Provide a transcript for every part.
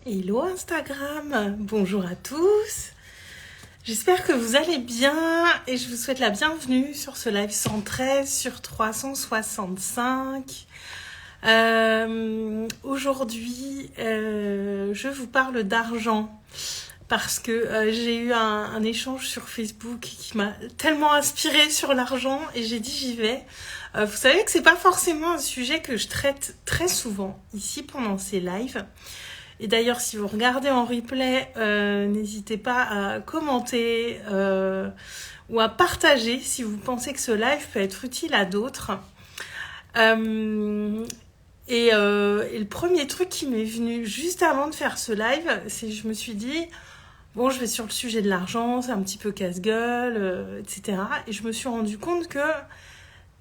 Hello Instagram, bonjour à tous. J'espère que vous allez bien et je vous souhaite la bienvenue sur ce live 113 sur 365. Aujourd'hui, je vous parle d'argent parce que j'ai eu un échange sur Facebook qui m'a tellement inspirée sur l'argent et j'ai dit j'y vais. Vous savez que c'est pas forcément un sujet que je traite très souvent ici pendant ces lives. Et d'ailleurs, si vous regardez en replay, n'hésitez pas à commenter ou à partager si vous pensez que ce live peut être utile à d'autres. Et le premier truc qui m'est venu juste avant de faire ce live, c'est que je me suis dit, bon, je vais sur le sujet de l'argent, c'est un petit peu casse-gueule, etc. Et je me suis rendu compte que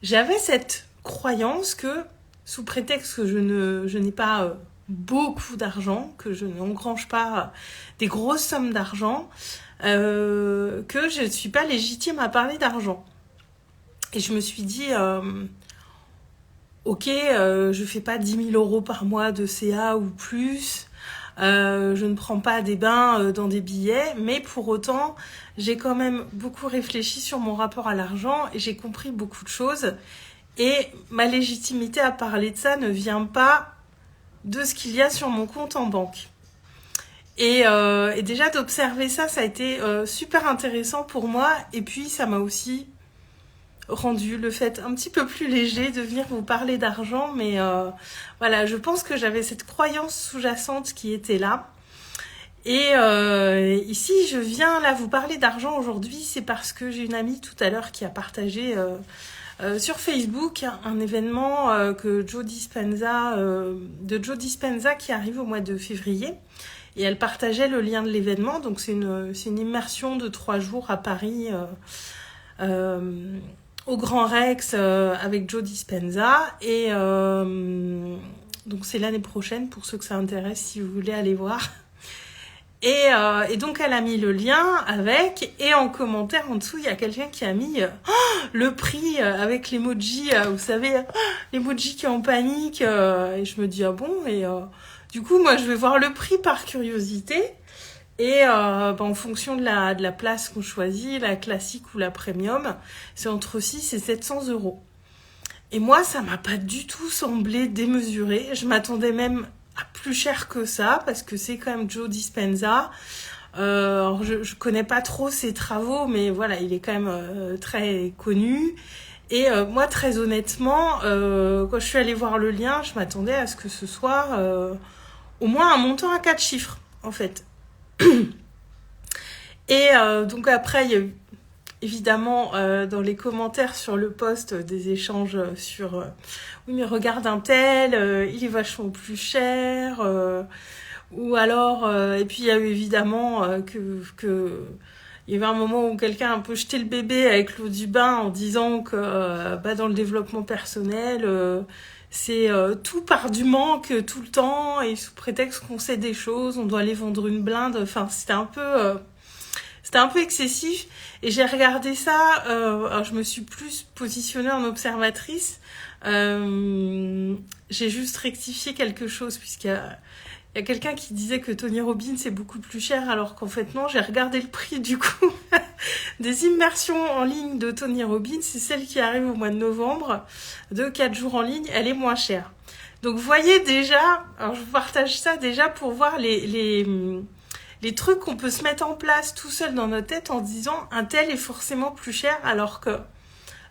j'avais cette croyance que, sous prétexte que je n'ai pas beaucoup d'argent, que je n'engrange pas des grosses sommes d'argent, que je ne suis pas légitime à parler d'argent. Et je me suis dit, ok, je fais pas 10 000 euros par mois de CA ou plus, je ne prends pas des bains dans des billets, mais pour autant, j'ai quand même beaucoup réfléchi sur mon rapport à l'argent et j'ai compris beaucoup de choses. Et ma légitimité à parler de ça ne vient pas de ce qu'il y a sur mon compte en banque. Et déjà d'observer ça, ça a été super intéressant pour moi. Et puis ça m'a aussi rendu le fait un petit peu plus léger de venir vous parler d'argent. Mais voilà, je pense que j'avais cette croyance sous-jacente qui était là. Et ici, je viens là vous parler d'argent aujourd'hui, c'est parce que j'ai une amie tout à l'heure qui a partagé sur Facebook un événement de Joe Dispenza qui arrive au mois de février. Et elle partageait le lien de l'événement. Donc c'est une immersion de 3 jours à Paris au Grand Rex avec Joe Dispenza. Et donc c'est l'année prochaine pour ceux que ça intéresse si vous voulez aller voir. Et donc elle a mis le lien avec, et en commentaire en dessous il y a quelqu'un qui a mis le prix avec l'emoji, vous savez, l'emoji qui est en panique, et je me dis ah bon, et du coup moi je vais voir le prix par curiosité, et en fonction de la place qu'on choisit, la classique ou la premium, c'est entre 6 et 700 euros. Et moi ça m'a pas du tout semblé démesuré, je m'attendais même à plus cher que ça, parce que c'est quand même Joe Dispenza. Alors je connais pas trop ses travaux, mais voilà, il est quand même très connu. Et moi, très honnêtement, quand je suis allée voir le lien, je m'attendais à ce que ce soit au moins un montant à 4 chiffres, en fait. Et donc après, il y a eu évidemment dans les commentaires sur le post des échanges sur oui mais regarde un tel, il est vachement plus cher, ou alors et puis il y a eu évidemment que il y avait un moment où quelqu'un a un peu jeté le bébé avec l'eau du bain en disant que dans le développement personnel c'est tout part du manque tout le temps, et sous prétexte qu'on sait des choses on doit aller vendre une blinde. Enfin c'était un peu excessif, et j'ai regardé ça, alors je me suis plus positionnée en observatrice, j'ai juste rectifié quelque chose, puisqu'il y a quelqu'un qui disait que Tony Robbins est beaucoup plus cher, alors qu'en fait non, j'ai regardé le prix du coup des immersions en ligne de Tony Robbins, c'est celle qui arrive au mois de novembre, de 4 jours en ligne, elle est moins chère. Donc vous voyez déjà, alors je vous partage ça déjà pour voir les trucs qu'on peut se mettre en place tout seul dans notre tête en disant un tel est forcément plus cher, alors que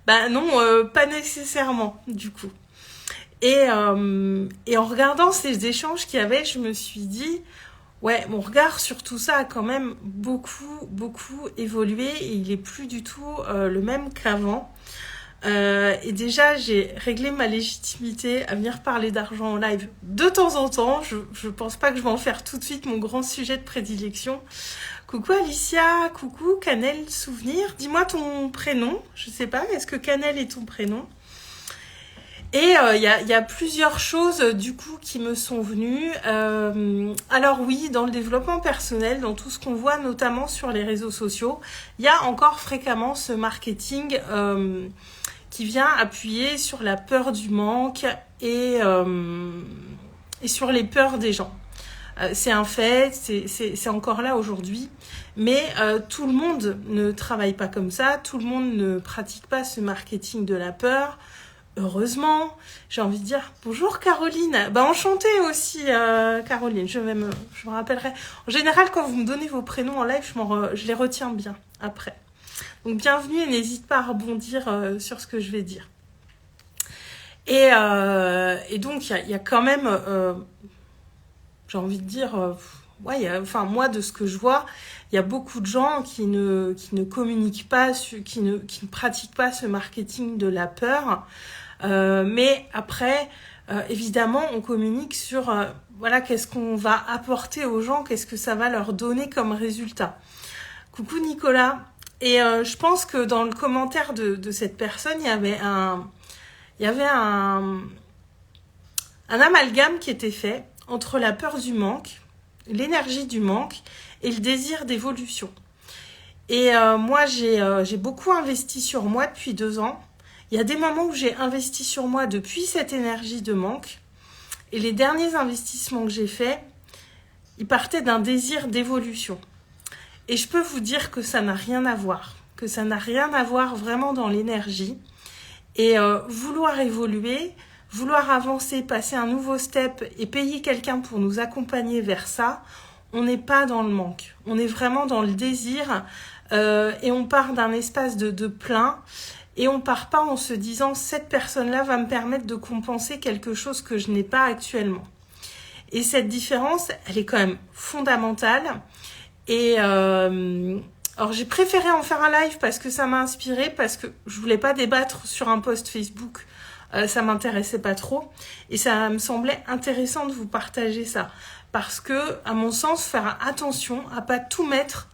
non, pas nécessairement du coup. Et en regardant ces échanges qu'il y avait, je me suis dit ouais, mon regard sur tout ça a quand même beaucoup évolué, et il est plus du tout le même qu'avant. Et déjà j'ai réglé ma légitimité à venir parler d'argent en live de temps en temps. Je pense pas que je vais en faire tout de suite mon grand sujet de prédilection. Coucou Alicia, coucou Canel Souvenir, dis-moi ton prénom, je sais pas, est-ce que Canel est ton prénom? Et il y a plusieurs choses du coup qui me sont venues. Alors oui, dans le développement personnel, dans tout ce qu'on voit notamment sur les réseaux sociaux, il y a encore fréquemment ce marketing qui vient appuyer sur la peur du manque et sur les peurs des gens. C'est un fait, c'est encore là aujourd'hui. Mais tout le monde ne travaille pas comme ça, tout le monde ne pratique pas ce marketing de la peur. Heureusement, j'ai envie de dire bonjour Caroline. Enchantée aussi Caroline, je me rappellerai. En général, quand vous me donnez vos prénoms en live, je les retiens bien après. Donc bienvenue et n'hésite pas à rebondir sur ce que je vais dire. Et donc il y a quand même, j'ai envie de dire, moi de ce que je vois, il y a beaucoup de gens qui ne communiquent pas, qui ne pratiquent pas ce marketing de la peur. Mais après, évidemment, on communique sur qu'est-ce qu'on va apporter aux gens, qu'est-ce que ça va leur donner comme résultat. Coucou Nicolas. Et je pense que dans le commentaire de cette personne, il y avait un amalgame qui était fait entre la peur du manque, l'énergie du manque et le désir d'évolution. Et moi, j'ai beaucoup investi sur moi depuis 2 ans. Il y a des moments où j'ai investi sur moi depuis cette énergie de manque. Et les derniers investissements que j'ai faits, ils partaient d'un désir d'évolution. Et je peux vous dire que ça n'a rien à voir. Que ça n'a rien à voir vraiment dans l'énergie. Et vouloir évoluer, vouloir avancer, passer un nouveau step et payer quelqu'un pour nous accompagner vers ça, on n'est pas dans le manque. On est vraiment dans le désir et on part d'un espace de plein. Et on part pas en se disant cette personne-là va me permettre de compenser quelque chose que je n'ai pas actuellement. Et cette différence, elle est quand même fondamentale. Et alors j'ai préféré en faire un live parce que ça m'a inspirée, parce que je voulais pas débattre sur un post Facebook. Ça m'intéressait pas trop. Et ça me semblait intéressant de vous partager ça. Parce que, à mon sens, faire attention à pas tout mettre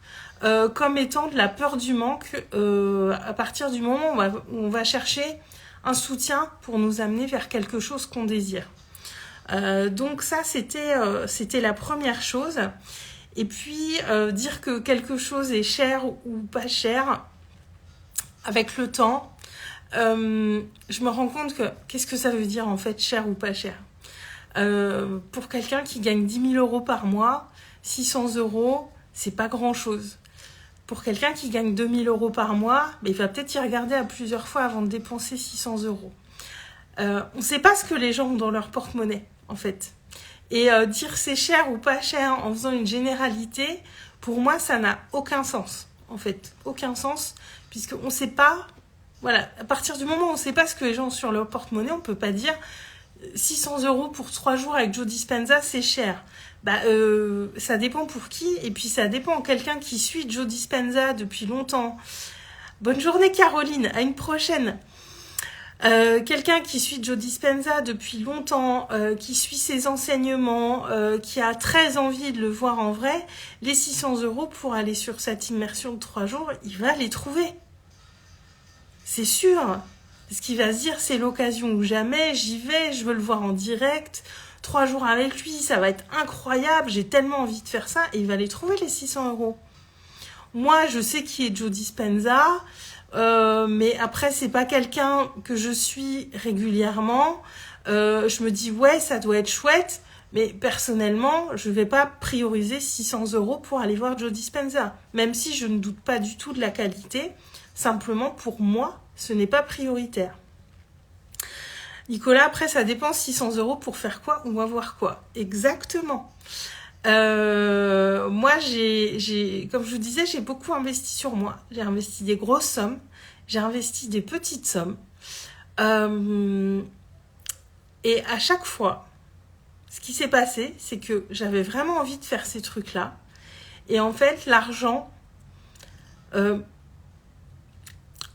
comme étant de la peur du manque à partir du moment où on va chercher un soutien pour nous amener vers quelque chose qu'on désire. Donc ça, c'était la première chose. Et puis, dire que quelque chose est cher ou pas cher, avec le temps, je me rends compte que qu'est-ce que ça veut dire en fait, cher ou pas cher. Pour quelqu'un qui gagne 10 000 euros par mois, 600 euros, c'est pas grand-chose. Pour quelqu'un qui gagne 2 000 euros par mois, il va peut-être y regarder à plusieurs fois avant de dépenser 600 euros. On ne sait pas ce que les gens ont dans leur porte-monnaie, en fait. Et dire c'est cher ou pas cher en faisant une généralité, pour moi, ça n'a aucun sens, en fait. Aucun sens, puisqu'on ne sait pas... Voilà, à partir du moment où on ne sait pas ce que les gens ont sur leur porte-monnaie, on ne peut pas dire 600 euros pour 3 jours avec Joe Dispenza, c'est cher. Ça dépend pour qui, et puis ça dépend. Quelqu'un qui suit Joe Dispenza depuis longtemps. Bonne journée Caroline, à une prochaine. Quelqu'un qui suit Joe Dispenza depuis longtemps, qui suit ses enseignements, qui a très envie de le voir en vrai, les 600 euros pour aller sur cette immersion de 3 jours, il va les trouver. C'est sûr. Parce qu'il va se dire, c'est l'occasion ou jamais, j'y vais, je veux le voir en direct, 3 jours avec lui, ça va être incroyable, j'ai tellement envie de faire ça, et il va les trouver les 600 euros. Moi, je sais qui est Joe Dispenza, mais après, c'est pas quelqu'un que je suis régulièrement. Je me dis, ouais, ça doit être chouette, mais personnellement, je vais pas prioriser 600 euros pour aller voir Joe Dispenza, même si je ne doute pas du tout de la qualité, simplement pour moi, ce n'est pas prioritaire. Nicolas, après, ça dépend 600 euros pour faire quoi ou avoir quoi. Exactement. Moi, comme je vous disais, j'ai beaucoup investi sur moi. J'ai investi des grosses sommes. J'ai investi des petites sommes. Et à chaque fois, ce qui s'est passé, c'est que j'avais vraiment envie de faire ces trucs-là. Et en fait, l'argent...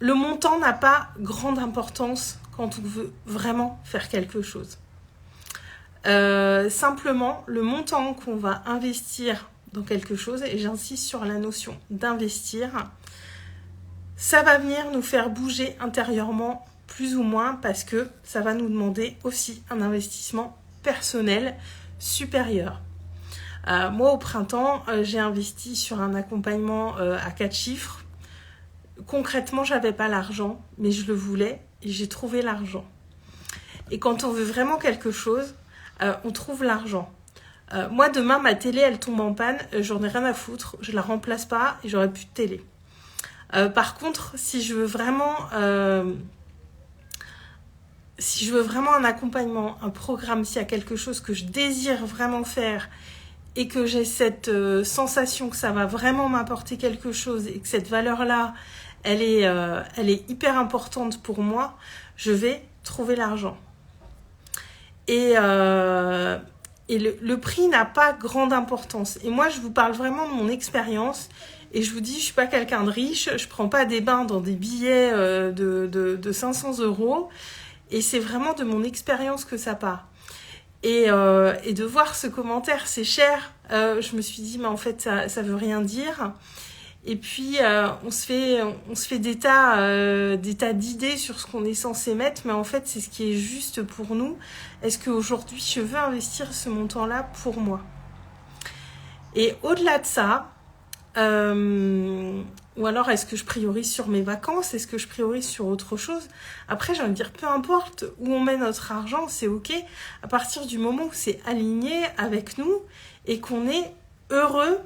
le montant n'a pas grande importance quand on veut vraiment faire quelque chose. Simplement, le montant qu'on va investir dans quelque chose, et j'insiste sur la notion d'investir, ça va venir nous faire bouger intérieurement plus ou moins parce que ça va nous demander aussi un investissement personnel supérieur. Moi, au printemps, j'ai investi sur un accompagnement à 4 chiffres. Concrètement, j'avais pas l'argent, mais je le voulais et j'ai trouvé l'argent. Et quand on veut vraiment quelque chose, on trouve l'argent. Moi, demain, ma télé, elle tombe en panne, j'en ai rien à foutre, je la remplace pas et j'aurai plus de télé. Par contre, si je veux vraiment un accompagnement, un programme, s'il y a quelque chose que je désire vraiment faire et que j'ai cette sensation que ça va vraiment m'apporter quelque chose et que cette valeur-là, elle est hyper importante pour moi, je vais trouver l'argent. Et le prix n'a pas grande importance. Et moi, je vous parle vraiment de mon expérience. Et je vous dis, je suis pas quelqu'un de riche. Je prends pas des bains dans des billets de 500 €. Et c'est vraiment de mon expérience que ça part. Et de voir ce commentaire, c'est cher. Je me suis dit, mais en fait, ça veut rien dire. Et puis, on se fait des tas d'idées sur ce qu'on est censé mettre, mais en fait, c'est ce qui est juste pour nous. Est-ce qu'aujourd'hui, je veux investir ce montant-là pour moi? Et au-delà de ça, ou alors est-ce que je priorise sur mes vacances? Est-ce que je priorise sur autre chose? Après, j'ai envie de dire, peu importe où on met notre argent, c'est ok. À partir du moment où c'est aligné avec nous et qu'on est heureux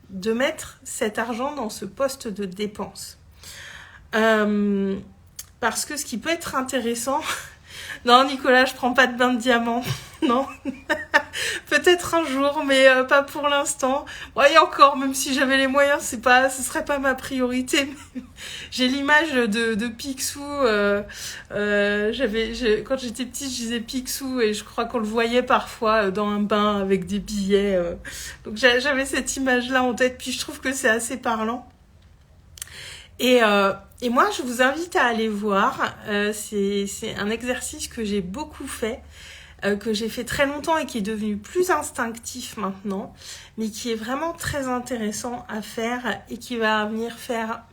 de mettre cet argent dans ce poste de dépense. Parce que ce qui peut être intéressant... Non, Nicolas, je prends pas de bain de diamant. Non. Peut-être un jour, mais pas pour l'instant. Ouais, et encore, même si j'avais les moyens, ce serait pas ma priorité. J'ai l'image de Picsou. Quand j'étais petite, je disais Picsou et je crois qu'on le voyait parfois dans un bain avec des billets. Donc j'avais cette image-là en tête. Puis je trouve que c'est assez parlant. Et moi, je vous invite à aller voir. C'est un exercice que j'ai beaucoup fait, que j'ai fait très longtemps et qui est devenu plus instinctif maintenant, mais qui est vraiment très intéressant à faire et qui va venir faire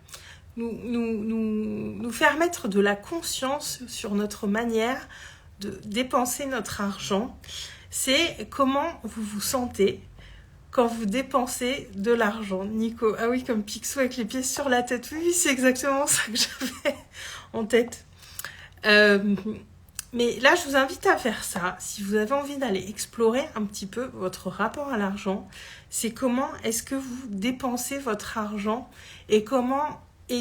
nous faire mettre de la conscience sur notre manière de dépenser notre argent. C'est comment vous vous sentez quand vous dépensez de l'argent. Nico, ah oui, comme Picsou avec les pieds sur la tête. Oui, c'est exactement ça que j'avais en tête. Mais là, je vous invite à faire ça. Si vous avez envie d'aller explorer un petit peu votre rapport à l'argent, c'est comment est-ce que vous dépensez votre argent et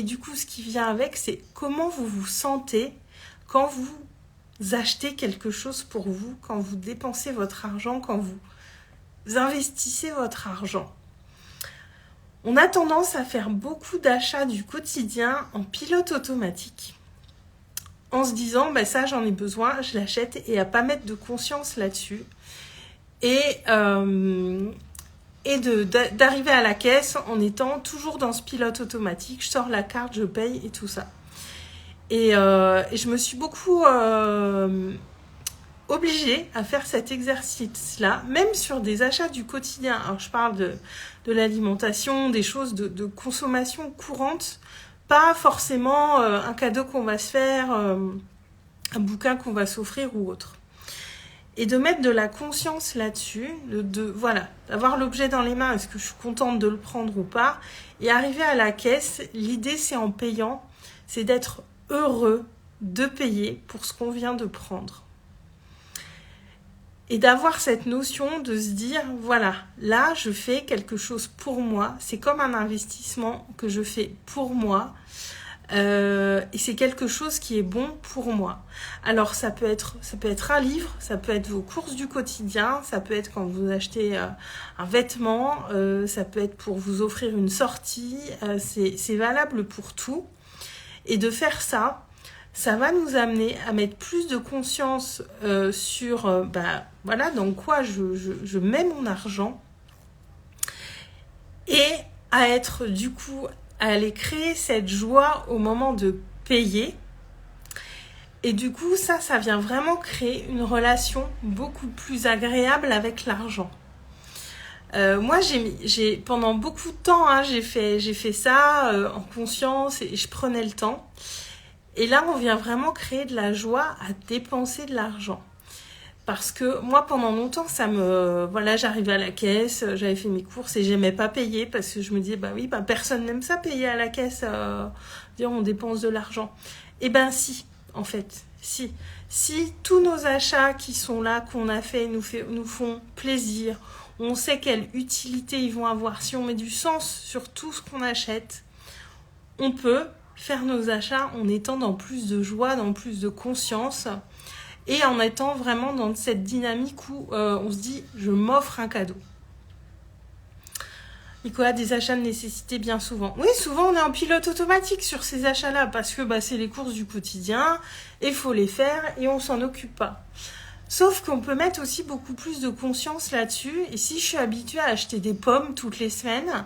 du coup, ce qui vient avec, c'est comment vous vous sentez quand vous achetez quelque chose pour vous, quand vous dépensez votre argent, quand vous investissez votre argent. On a tendance à faire beaucoup d'achats du quotidien en pilote automatique, en se disant ça j'en ai besoin, je l'achète, et à pas mettre de conscience là-dessus, et d'arriver à la caisse en étant toujours dans ce pilote automatique. Je sors la carte, je paye et tout ça. Et je me suis beaucoup obligée à faire cet exercice-là, même sur des achats du quotidien. Alors, je parle de l'alimentation, des choses de consommation courante, pas forcément un cadeau qu'on va se faire, un bouquin qu'on va s'offrir ou autre. Et de mettre de la conscience là-dessus, d'avoir l'objet dans les mains, est-ce que je suis contente de le prendre ou pas, et arriver à la caisse, l'idée c'est en payant, c'est d'être heureux de payer pour ce qu'on vient de prendre. Et d'avoir cette notion de se dire, voilà, là je fais quelque chose pour moi, c'est comme un investissement que je fais pour moi, et c'est quelque chose qui est bon pour moi. Alors ça peut être un livre, ça peut être vos courses du quotidien, ça peut être quand vous achetez un vêtement, ça peut être pour vous offrir une sortie, c'est valable pour tout. Et de faire ça, ça va nous amener à mettre plus de conscience sur dans quoi je mets mon argent, et à être du coup à aller créer cette joie au moment de payer. Et du coup, ça vient vraiment créer une relation beaucoup plus agréable avec l'argent. Moi, j'ai pendant beaucoup de temps, j'ai fait ça en conscience et je prenais le temps. Et là, on vient vraiment créer de la joie à dépenser de l'argent. Parce que moi, pendant longtemps, j'arrivais à la caisse, j'avais fait mes courses et j'aimais pas payer parce que je me disais, personne n'aime ça, payer à la caisse, dire on dépense de l'argent. Eh ben si, en fait, si tous nos achats qui sont là, qu'on a fait, nous font plaisir, on sait quelle utilité ils vont avoir. Si on met du sens sur tout ce qu'on achète, on peut faire nos achats en étant dans plus de joie, dans plus de conscience et en étant vraiment dans cette dynamique où on se dit « je m'offre un cadeau ». Nicolas, des achats de nécessité bien souvent. Oui, souvent on est en pilote automatique sur ces achats-là parce que c'est les courses du quotidien et il faut les faire et on s'en occupe pas. Sauf qu'on peut mettre aussi beaucoup plus de conscience là-dessus. Et si je suis habituée à acheter des pommes toutes les semaines,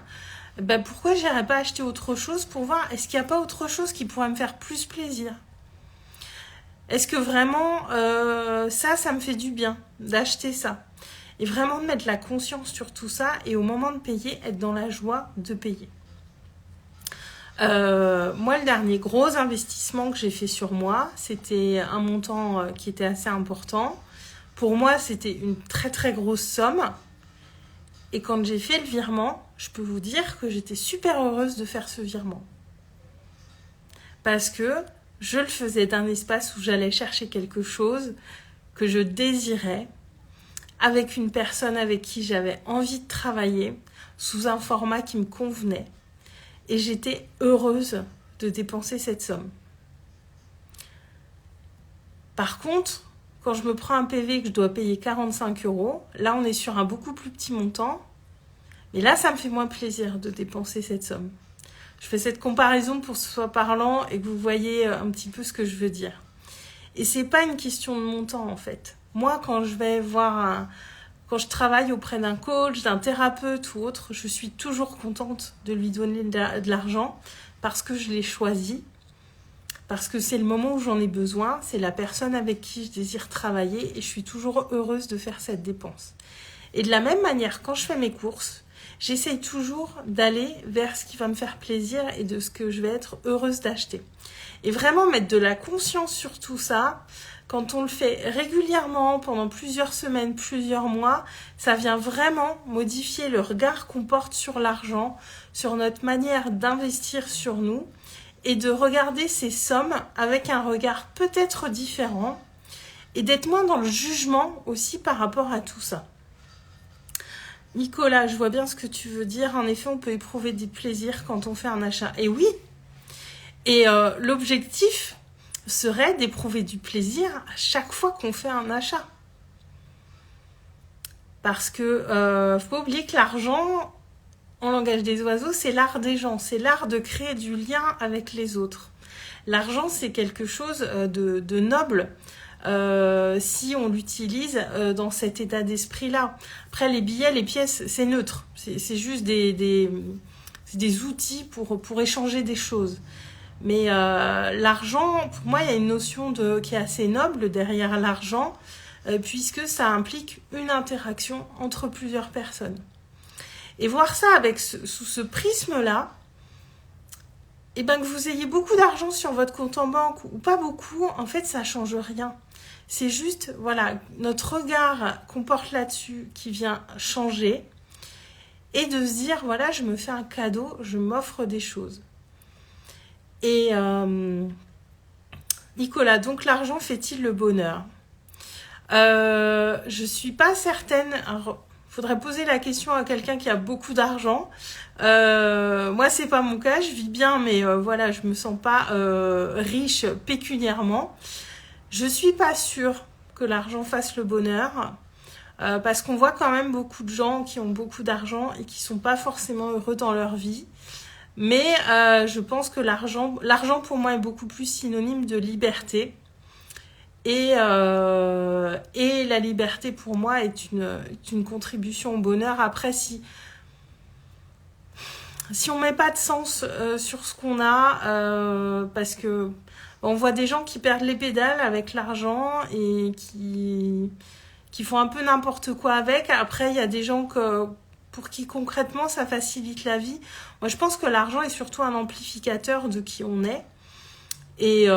pourquoi j'irais pas acheter autre chose pour voir est-ce qu'il n'y a pas autre chose qui pourrait me faire plus plaisir? Est-ce que vraiment ça me fait du bien d'acheter ça? Et vraiment de mettre la conscience sur tout ça et au moment de payer, être dans la joie de payer. Moi, le dernier gros investissement que j'ai fait sur moi, c'était un montant qui était assez important. Pour moi, c'était une très très grosse somme. Et quand j'ai fait le virement, je peux vous dire que j'étais super heureuse de faire ce virement. Parce que je le faisais d'un espace où j'allais chercher quelque chose que je désirais, avec une personne avec qui j'avais envie de travailler, sous un format qui me convenait. Et j'étais heureuse de dépenser cette somme. Par contre, quand je me prends un PV et que je dois payer 45 €, là on est sur un beaucoup plus petit montant, mais là ça me fait moins plaisir de dépenser cette somme. Je fais cette comparaison pour que ce soit parlant et que vous voyez un petit peu ce que je veux dire. Et c'est pas une question de montant en fait. Moi quand je travaille auprès d'un coach, d'un thérapeute ou autre, je suis toujours contente de lui donner de l'argent parce que je l'ai choisi, parce que c'est le moment où j'en ai besoin, c'est la personne avec qui je désire travailler et je suis toujours heureuse de faire cette dépense. Et de la même manière, quand je fais mes courses, j'essaye toujours d'aller vers ce qui va me faire plaisir et de ce que je vais être heureuse d'acheter. Et vraiment mettre de la conscience sur tout ça, quand on le fait régulièrement, pendant plusieurs semaines, plusieurs mois, ça vient vraiment modifier le regard qu'on porte sur l'argent, sur notre manière d'investir sur nous et de regarder ces sommes avec un regard peut-être différent et d'être moins dans le jugement aussi par rapport à tout ça. Nicolas, je vois bien ce que tu veux dire. En effet, on peut éprouver des plaisirs quand on fait un achat. Et oui, et l'objectif serait d'éprouver du plaisir à chaque fois qu'on fait un achat. Parce que faut pas oublier que l'argent, en langage des oiseaux, c'est l'art des gens. C'est l'art de créer du lien avec les autres. L'argent, c'est quelque chose de noble si on l'utilise dans cet état d'esprit-là. Après, les billets, les pièces, c'est neutre. C'est juste des outils pour échanger des choses. Mais l'argent, pour moi, il y a une notion qui est assez noble derrière l'argent, puisque ça implique une interaction entre plusieurs personnes. Et voir ça sous ce prisme-là, et que vous ayez beaucoup d'argent sur votre compte en banque ou pas beaucoup, en fait, ça change rien. C'est juste, voilà, notre regard qu'on porte là-dessus qui vient changer et de se dire, voilà, je me fais un cadeau, je m'offre des choses. Et Nicolas, donc l'argent fait-il le bonheur? Je suis pas certaine. Alors, faudrait poser la question à quelqu'un qui a beaucoup d'argent. Moi, c'est pas mon cas. Je vis bien, mais voilà, je me sens pas riche pécuniairement. Je suis pas sûre que l'argent fasse le bonheur. Parce qu'on voit quand même beaucoup de gens qui ont beaucoup d'argent et qui sont pas forcément heureux dans leur vie. Mais je pense que l'argent pour moi est beaucoup plus synonyme de liberté. Et la liberté pour moi est une contribution au bonheur. Après, si on met pas de sens sur ce qu'on a, parce que on voit des gens qui perdent les pédales avec l'argent et qui font un peu n'importe quoi avec. Après, il y a des gens pour qui concrètement ça facilite la vie. Moi, je pense que l'argent est surtout un amplificateur de qui on est. Et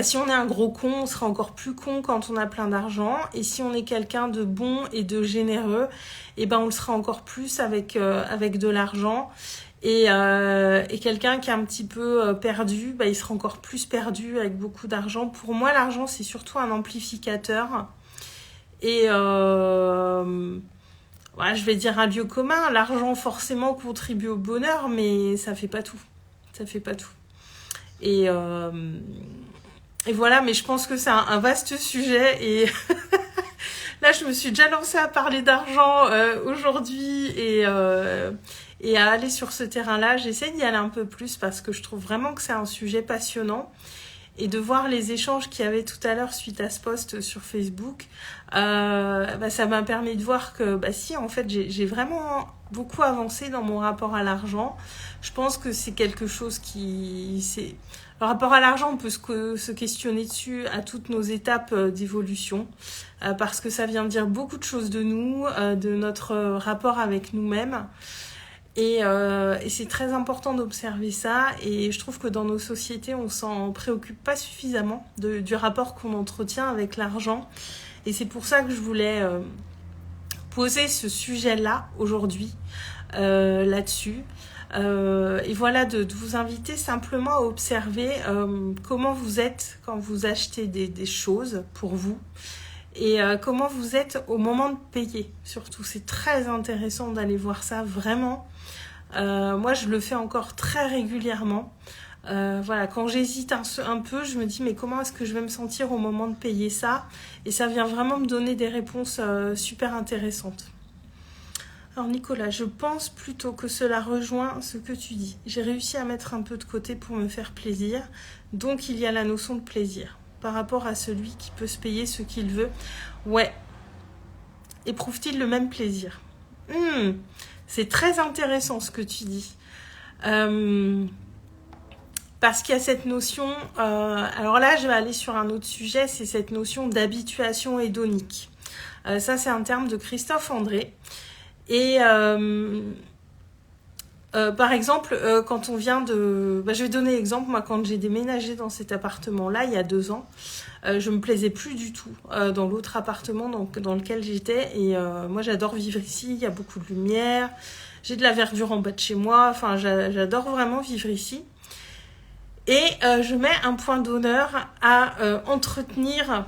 si on est un gros con, on sera encore plus con quand on a plein d'argent. Et si on est quelqu'un de bon et de généreux, on le sera encore plus avec de l'argent. Et quelqu'un qui est un petit peu perdu, il sera encore plus perdu avec beaucoup d'argent. Pour moi, l'argent, c'est surtout un amplificateur. Et ouais, je vais dire un lieu commun. L'argent forcément contribue au bonheur, mais ça fait pas tout. Ça fait pas tout. Et voilà, mais je pense que c'est un vaste sujet. Et là, je me suis déjà lancée à parler d'argent aujourd'hui et à aller sur ce terrain-là. J'essaie d'y aller un peu plus parce que je trouve vraiment que c'est un sujet passionnant. Et de voir les échanges qu'il y avait tout à l'heure suite à ce post sur Facebook, ça m'a permis de voir que si, en fait, j'ai vraiment beaucoup avancé dans mon rapport à l'argent. Je pense que c'est quelque chose qui... Le rapport à l'argent, on peut se questionner dessus à toutes nos étapes d'évolution, parce que ça vient dire beaucoup de choses de nous, de notre rapport avec nous-mêmes. Et c'est très important d'observer ça, et je trouve que dans nos sociétés on s'en préoccupe pas suffisamment du rapport qu'on entretient avec l'argent, et c'est pour ça que je voulais poser ce sujet-là aujourd'hui là-dessus, et voilà, de vous inviter simplement à observer comment vous êtes quand vous achetez des choses pour vous, et comment vous êtes au moment de payer. Surtout, c'est très intéressant d'aller voir ça vraiment. Moi, je le fais encore très régulièrement. Voilà, quand j'hésite un peu, je me dis mais comment est-ce que je vais me sentir au moment de payer ça? Et ça vient vraiment me donner des réponses super intéressantes. Alors Nicolas, je pense plutôt que cela rejoint ce que tu dis. J'ai réussi à mettre un peu de côté pour me faire plaisir. Donc il y a la notion de plaisir par rapport à celui qui peut se payer ce qu'il veut. Ouais. Éprouve-t-il le même plaisir? C'est très intéressant ce que tu dis. Parce qu'il y a cette notion... alors là, je vais aller sur un autre sujet, c'est cette notion d'habituation hédonique. Ça, c'est un terme de Christophe André. Et par exemple, quand on vient de... je vais donner l'exemple. Moi, quand j'ai déménagé dans cet appartement-là, il y a 2 ans, je me plaisais plus du tout dans l'autre appartement dans lequel j'étais. Et moi, j'adore vivre ici. Il y a beaucoup de lumière. J'ai de la verdure en bas de chez moi. Enfin, j'adore vraiment vivre ici. Et je mets un point d'honneur à entretenir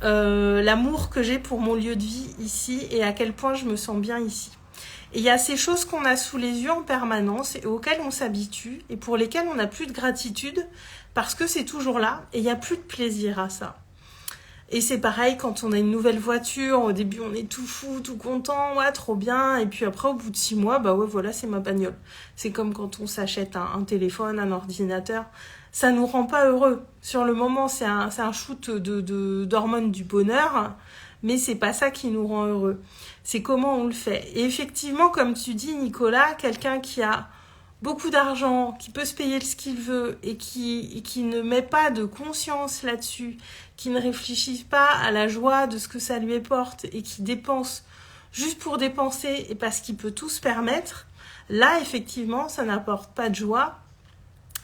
l'amour que j'ai pour mon lieu de vie ici et à quel point je me sens bien ici. Et il y a ces choses qu'on a sous les yeux en permanence et auxquelles on s'habitue et pour lesquelles on n'a plus de gratitude parce que c'est toujours là et il n'y a plus de plaisir à ça. Et c'est pareil quand on a une nouvelle voiture, au début on est tout fou, tout content, ouais, trop bien, et puis après au bout de 6 mois, ouais, voilà, c'est ma bagnole. C'est comme quand on s'achète un téléphone, un ordinateur, ça nous rend pas heureux. Sur le moment, c'est un shoot d'hormones du bonheur, mais c'est pas ça qui nous rend heureux. C'est comment on le fait. Et effectivement, comme tu dis, Nicolas, quelqu'un qui a beaucoup d'argent, qui peut se payer ce qu'il veut et qui ne met pas de conscience là-dessus, qui ne réfléchit pas à la joie de ce que ça lui apporte et qui dépense juste pour dépenser et parce qu'il peut tout se permettre, là, effectivement, ça n'apporte pas de joie,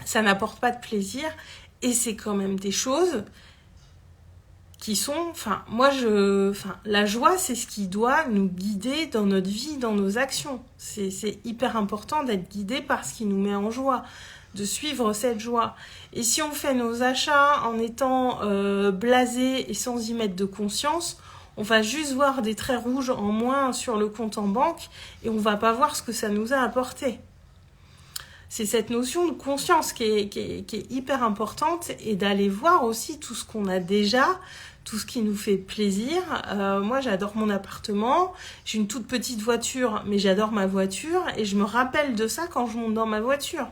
ça n'apporte pas de plaisir et c'est quand même des choses qui sont, la joie, c'est ce qui doit nous guider dans notre vie, dans nos actions. C'est hyper important d'être guidé par ce qui nous met en joie, de suivre cette joie. Et si on fait nos achats en étant blasé et sans y mettre de conscience, on va juste voir des traits rouges en moins sur le compte en banque et on va pas voir ce que ça nous a apporté. C'est cette notion de conscience qui est hyper importante et d'aller voir aussi tout ce qu'on a déjà, tout ce qui nous fait plaisir. Moi, j'adore mon appartement. J'ai une toute petite voiture, mais j'adore ma voiture. Et je me rappelle de ça quand je monte dans ma voiture.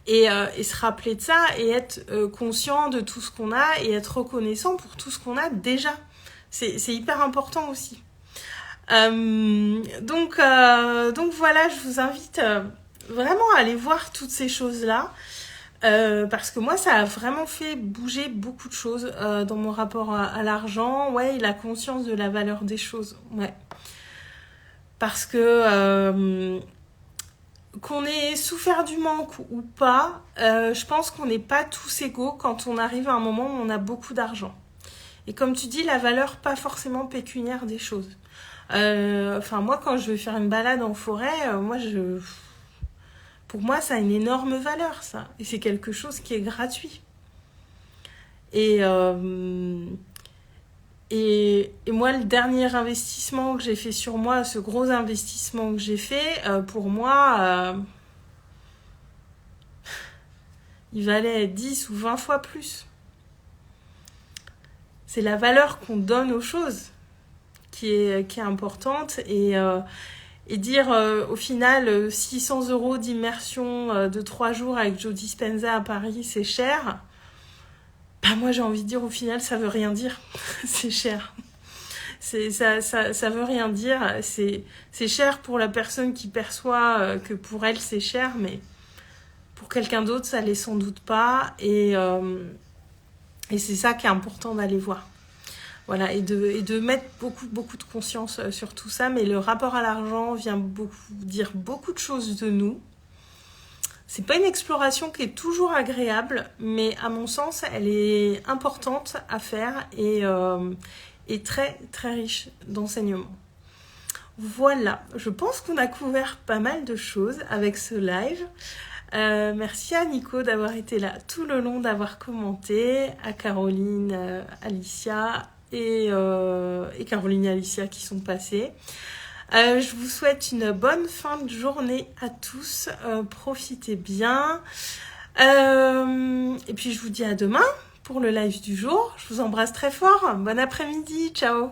Et se rappeler de ça et être conscient de tout ce qu'on a et être reconnaissant pour tout ce qu'on a déjà. C'est hyper important aussi. Donc voilà, je vous invite vraiment à aller voir toutes ces choses-là. Parce que moi, ça a vraiment fait bouger beaucoup de choses dans mon rapport à l'argent. Ouais, et la conscience de la valeur des choses. Ouais. Parce que qu'on ait souffert du manque ou pas, je pense qu'on n'est pas tous égaux quand on arrive à un moment où on a beaucoup d'argent. Et comme tu dis, la valeur pas forcément pécuniaire des choses. Moi, quand je vais faire une balade en forêt, pour moi, ça a une énorme valeur, ça. Et c'est quelque chose qui est gratuit. Et Et moi, le dernier investissement que j'ai fait sur moi, ce gros investissement que j'ai fait, pour moi, il valait 10 ou 20 fois plus. C'est la valeur qu'on donne aux choses qui est importante. Et dire au final 600 € d'immersion de 3 jours avec Joe Dispenza à Paris, c'est cher. Bah moi j'ai envie de dire au final ça veut rien dire. C'est cher. Ça veut rien dire. C'est cher pour la personne qui perçoit que pour elle c'est cher, mais pour quelqu'un d'autre ça l'est sans doute pas. Et c'est ça qui est important d'aller voir. Voilà, et de mettre beaucoup de conscience sur tout ça, mais le rapport à l'argent vient dire beaucoup de choses de nous. C'est pas une exploration qui est toujours agréable, mais à mon sens, elle est importante à faire et très très riche d'enseignements. Voilà, je pense qu'on a couvert pas mal de choses avec ce live. Merci à Nico d'avoir été là tout le long, d'avoir commenté, à Caroline, Alicia et Caroline et Alicia qui sont passées. Je vous souhaite une bonne fin de journée à tous. Profitez bien. Et puis je vous dis à demain pour le live du jour. Je vous embrasse très fort. Bon après-midi. Ciao.